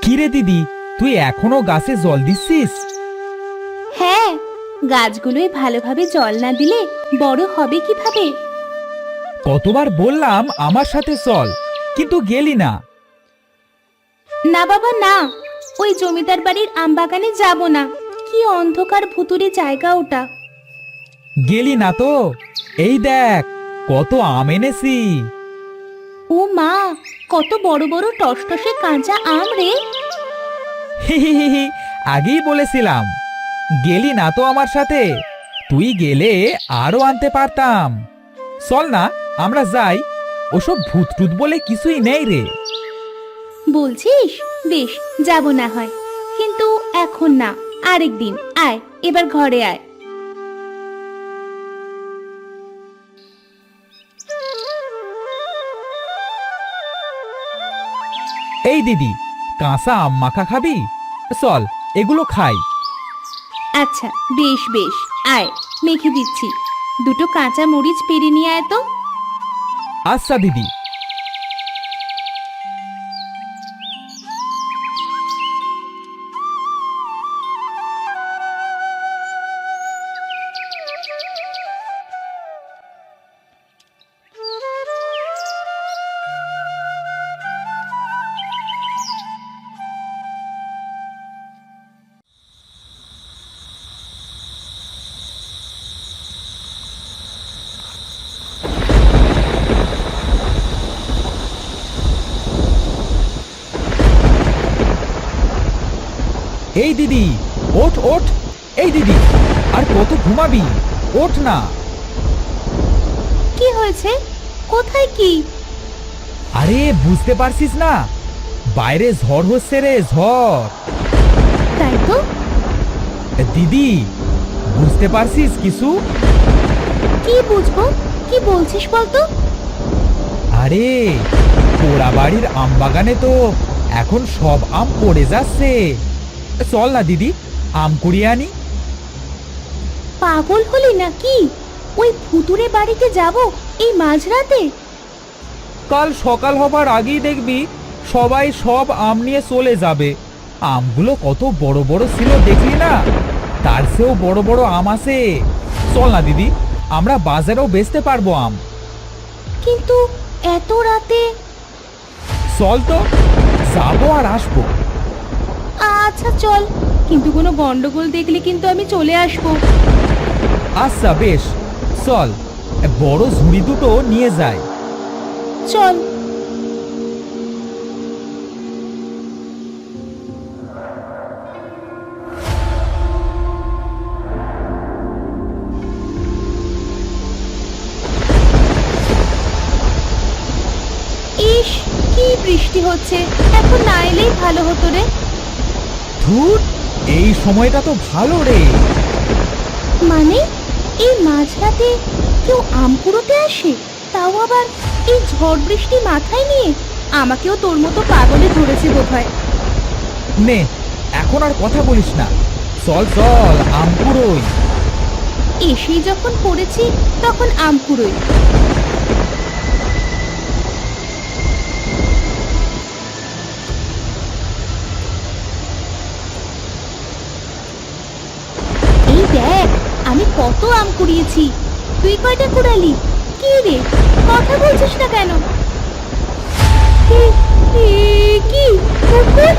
কিরে দিদি, তুই এখনো গাছে জল দিচ্ছিস? হ্যাঁ, গাছগুলোয় ভালোভাবে জল না দিলে বড় হবে কিভাবে? কতবার বললাম আমার সাথে চল, কিন্তু গেলি না। না বাবা না, ওই জমিদার বাড়ির আমবাগানে যাব না। কি অন্ধকার ভুতুড়ে জায়গা ওটা। গেলি না তো? এই দেখ কত আম এনেছি। ও মা, কত বড় বড় টসটসে কাঁচা আম রে। হি, আগেই বলেছিলাম। গেলি না তো আমার সাথে, তুই গেলে আরো আনতে পারতাম। চল না, আমরা যাই। ওসব ভূত টুত বলে কিছুই নেই রে। বলছিস? বেশ, যাব না হয়, কিন্তু এখন না, আরেকদিন। আয়, এবার ঘরে আয়। এই দিদি, কাঁচা আম মাখা খাবি? চল, এগুলো খাই। আচ্ছা, বেশ বেশ, আয়, মেখে দিচ্ছি। দুটো কাঁচা মরিচ পেরে নিয়ে আয় তো। আচ্ছা দিদি। এই দিদি, ওঠ ওঠ। এই দিদি, আর কত ঘুমাবি? ওঠ না। কি হয়েছে? কোথায় কি? আরে বুঝতে পারছিস না? বাইরে ঝড় হচ্ছে রে, ঝড়। তাই তো। দিদি, বুঝতে পারছিস কিছু? কি বুঝবো? কি বলছিস বলতো? আরে পোড়া বাড়ির আম বাগানে তো এখন সব আম পড়ে যাচ্ছে। চল না দিদি, আম কুড়িয়ে আনি। পাগল হলি নাকি? ওই ভুতুরে বাড়িতে যাব এই মাঝরাতে? কাল সকাল হবার আগেই দেখবি সবাই সব আম নিয়ে চলে যাবে। আমগুলো কত বড় বড় ছিল দেখলি না? তার চেয়েও বড় বড় আম আছে। চল না দিদি, আমরা বাজারেও বেচতে পারবো আম। কিন্তু এত রাতে? চল তো, যাবো আর আসবো। আচ্ছা চল, কিন্তু কোনো গন্ডগোল দেখলে কিন্তু আমি চলে আসবো। আচ্ছা বেশ, চল। বড় ঝুড়ি দুটো নিয়ে যাই। চল। ইস, কি বৃষ্টি হচ্ছে! এখন না এলেই ভালো হতো রে। ধুর, এই সময়টা তো ভালো রে। মানে এই মাঝরাতে কেউ আম কুড়োতে আসে? তাও আবার এই ঝড় বৃষ্টি মাথায় নিয়ে? আমাকেও তোর মতো পাগলে ধরেছে বোধহয়। নে, এখন আর কথা বলিস না। চল চল, আম কুড়োই। এসেই যখন পড়েছি তখন আম কুড়োই। এই দেখ, আমি কত আম কুড়িয়েছি। তুই কয়টা কুড়ালি? কি রে, কথা বলছিস না কেন? কি মুকুল?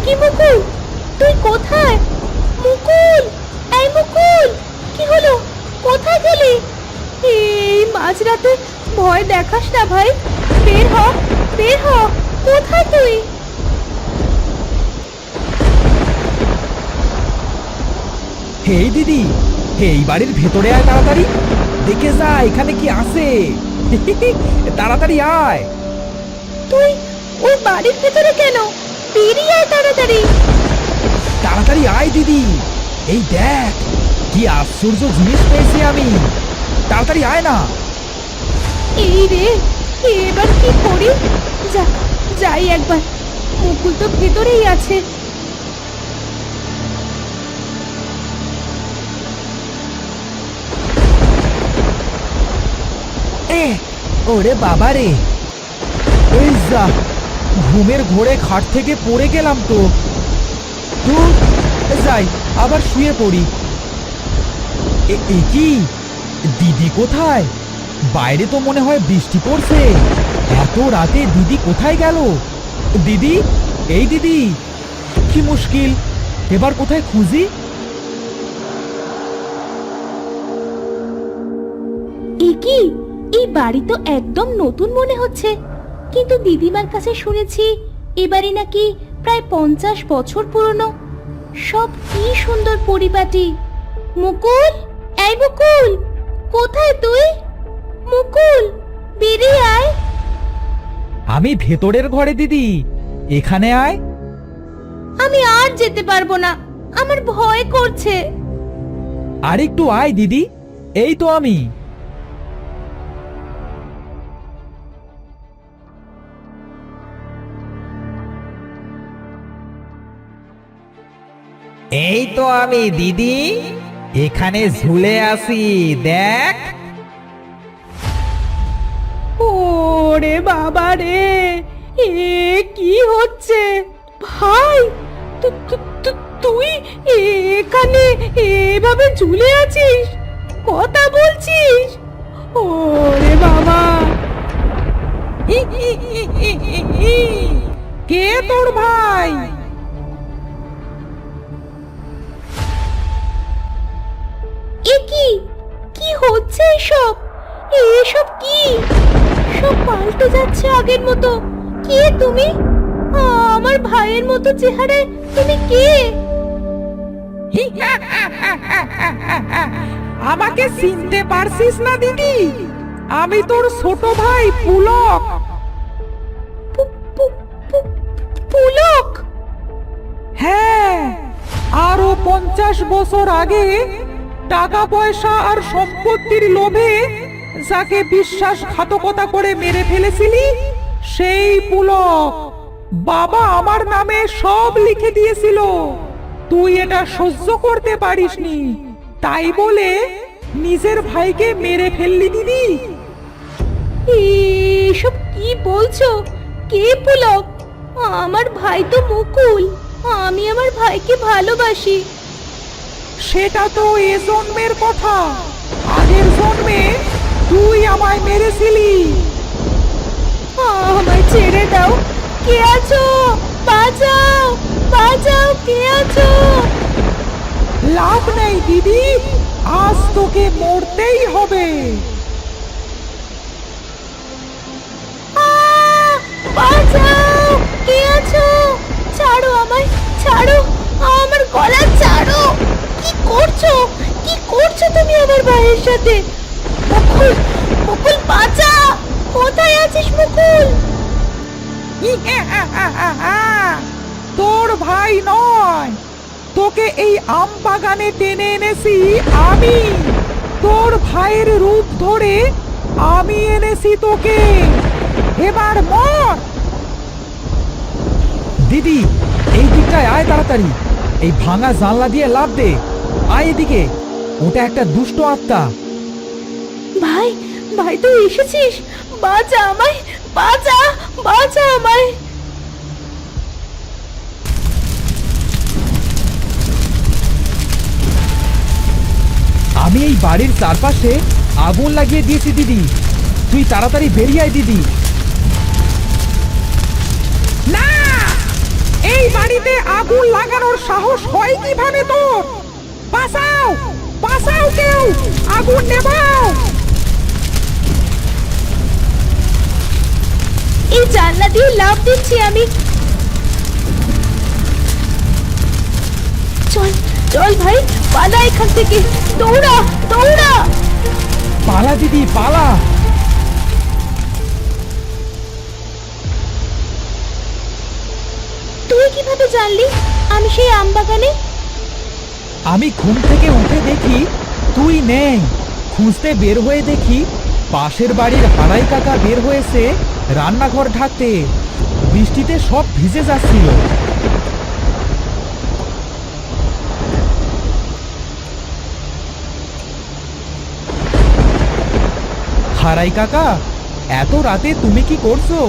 কি মুকুল, তুই কোথায়? মুকুল, এই মুকুল, কি হলো? কোথায় গেলি? এই মাঝরাতে ভয় দেখাস না ভাই। বের হ, বের হ। কোথায় তুই? হেই দিদি, এই বাড়ির ভেতরে আয় তাড়াতাড়ি। দেখে যা এখানে কি আছে। তাড়াতাড়ি আয়। তুই ওই বাড়ির ভেতরে কেন? বেরিয়ে আয় তাড়াতাড়ি। তাড়াতাড়ি আয় দিদি। এই দেখ কি আশ্চর্য জিনিস পেয়েছি আমি। তাড়াতাড়ি আয় না। এই রে, এবার কি করি? যাই একবার। মুকুল তো ভেতরেই আছে। ওরে বাবা রে, এই যা, ঘুমের ঘোরে খাট থেকে পড়ে গেলাম তো। ধুর, যাই আবার শুয়ে পড়ি। এ কি, দিদি কোথায়? বাইরে তো মনে হয় বৃষ্টি পড়ছে। এত রাতে দিদি কোথায় গেল? দিদি, এই দিদি, কি মুশকিল, এবার কোথায় খুঁজি? এ কি, এই বাড়ি তো একদম নতুন মনে হচ্ছে, কিন্তু দিদিমার কাছে শুনেছি এ বাড়ি নাকি প্রায় 50 বছর পুরনো। সব কি সুন্দর পরিপাটি। মুকুল, এই মুকুল, কোথায় তুই? মুকুল, বেরিয়ে আয়। আমি ভেতরের ঘরে দিদি, এখানে আয়। আমি আর যেতে পারবো না, আমার ভয় করছে। আর একটু আয় দিদি, এই তো আমি। এই তো আমি দিদি, এখানে ঝুলে আছি, দেখ। ওরে বাবা রে, এ কি হচ্ছে? ভাই, তুই এখানে এভাবে ঝুলে আছিস, কথা বলছিস? ওরে বাবা! কে তোর ভাই? এ কি, কি হচ্ছে এসব? এসব কি? সব পাল্টে যাচ্ছে আগের মতো। কে তুমি? আমার ভাইয়ের মতো চেহারায় তুমি কে? আমাকে চিনতে পারছিস না দিদি? আমি তোর ছোট ভাই পুলক। পুলক? হ্যাঁ, আরো 50 বছর আগে টাকা পয়সা আর সম্পত্তির লোভে যাকে বিশ্বাসঘাতকতা করে মেরে ফেলেছিলি, সেই পুলক। বাবা আমার নামে সব লিখে দিয়েছিল, তুই এটা সহ্য করতে পারিসনি, তাই বলে নিজের ভাইকে মেরে ফেললি দিদি। এসব কি বলছো? কে পুলক? আমার ভাই তো মুকুল, আমি আমার ভাইকে ভালোবাসি। সেটা তো এ জন্মের কথা, আগের জন্মে তুই আমায় মেরেছিলি। আমায় ছেড়ে দাও, কে আছো? বাঁচাও, বাঁচাও, কে আছো? লাভ নেই দিদি, আজ তোকে মরতেই হবে। বাঁচাও, কে আছো? ছাড়ো আমায়, ছাড়ো, আমার গলা ছাড়ো। কি করছো? কি করছো তুমি আমার ভাইয়ের সাথে? মুকুল, মুকুল বাঁচা! কোথায় আছিস মুকুল? তোর ভাই নয়, তোকে এই আম বাগানে টেনে এনেছি আমি। তোর ভাইয়ের রূপ ধরে আমি এনেছি তোকে, এবার মর। দিদি, এই দিকটায় আয় তাড়াতাড়ি, এই ভাঙা জানলা দিয়ে লাফ দে। আয় এদিকে, ওটা একটা দুষ্ট আত্মা। ভাই, ভাই তুই এসেছিস? বাঁচা আমায়, বাঁচা, বাঁচা আমায়। আমি এই বাড়ির চারপাশে আগুন লাগিয়ে দিয়েছি দিদি, তুই তাড়াতাড়ি বেরিয়ে আয় দিদি। না, এই বাড়িতে আগুন লাগানোর সাহস হয় কিভাবে তোর? বাঁচাও, বাঁচাও, কেউ আগুন নেভাও। এই জানলা দিয়ে লাফ দিচ্ছি আমি। চল, চল ভাই, পালা এখান থেকে, দৌড়া, দৌড়া। পালা দিদি, পালা। তুই কিভাবে জানলি আমি সেই আম বাগানে? আমি ঘুম থেকে উঠে দেখি তুই নেই, খুঁজতে বের হয়ে দেখি পাশের বাড়ির হারাই কাকা বের হয়েছে রান্নাঘর ঢাকতে, বৃষ্টিতে সব ভিজে যাচ্ছিল। হারাই কাকা, এত রাতে তুমি কি করছো?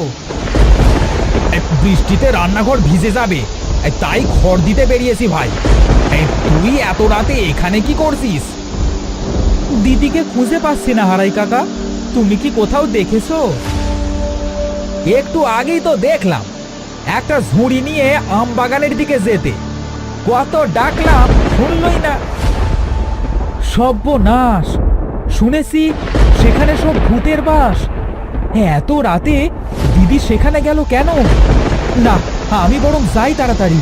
বৃষ্টিতে রান্নাঘর ভিজে যাবে, তাই খড় দিতে বেরিয়েছি ভাই। তুই এত রাতে এখানে কি করছিস? দিদিকে খুঁজে পাচ্ছি না হারাই কাকা, তুমি কি কোথাও দেখেছো? একটু আগেই তো দেখলাম একটা ঝুড়ি নিয়ে আম বাগানের দিকে যেতে, কত ডাকলাম শুনলই না। সর্বনাশ, শুনেছি সেখানে সব ভূতের বাস। এত রাতে দিদি সেখানে গেল কেন? না, আমি বরং যাই তাড়াতাড়ি।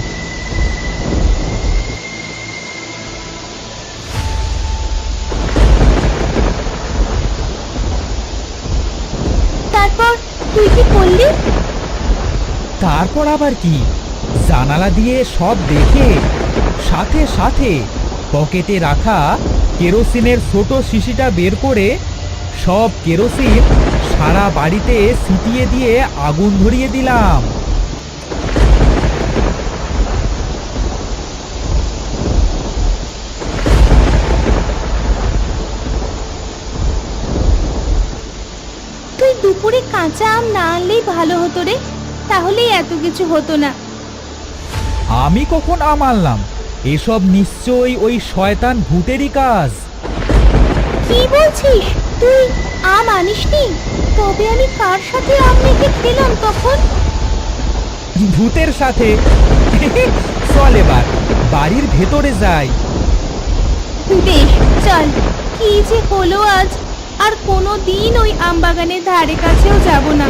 তারপর তুই কি করলি? তারপর আবার কি, জানালা দিয়ে সব দেখে সাথে সাথে পকেটে রাখা কেরোসিনের ছোট শিশিটা বের করে সব কেরোসিন সারা বাড়িতে ছিটিয়ে দিয়ে আগুন ধরিয়ে দিলাম। তুই দুপুরে কাঁচা আম না আনলেই ভালো হতো রে, তাহলেই এত কিছু হতো না। আমি কখন আম আনলাম? এসব নিশ্চয়ই ওই শয়তান ভূতেরই কাজ। কি বলছিস? তুই আম আনিসনি? তবে আমি কার সাথে আম মেখে খেলাম তখন? ভূতের সাথে। চল এবার বাড়ির ভেতরে যাই। বেশ চল। কি যে হলো আজ, আর কোনো দিন ওই আম বাগানের ধারে কাছেও যাব না।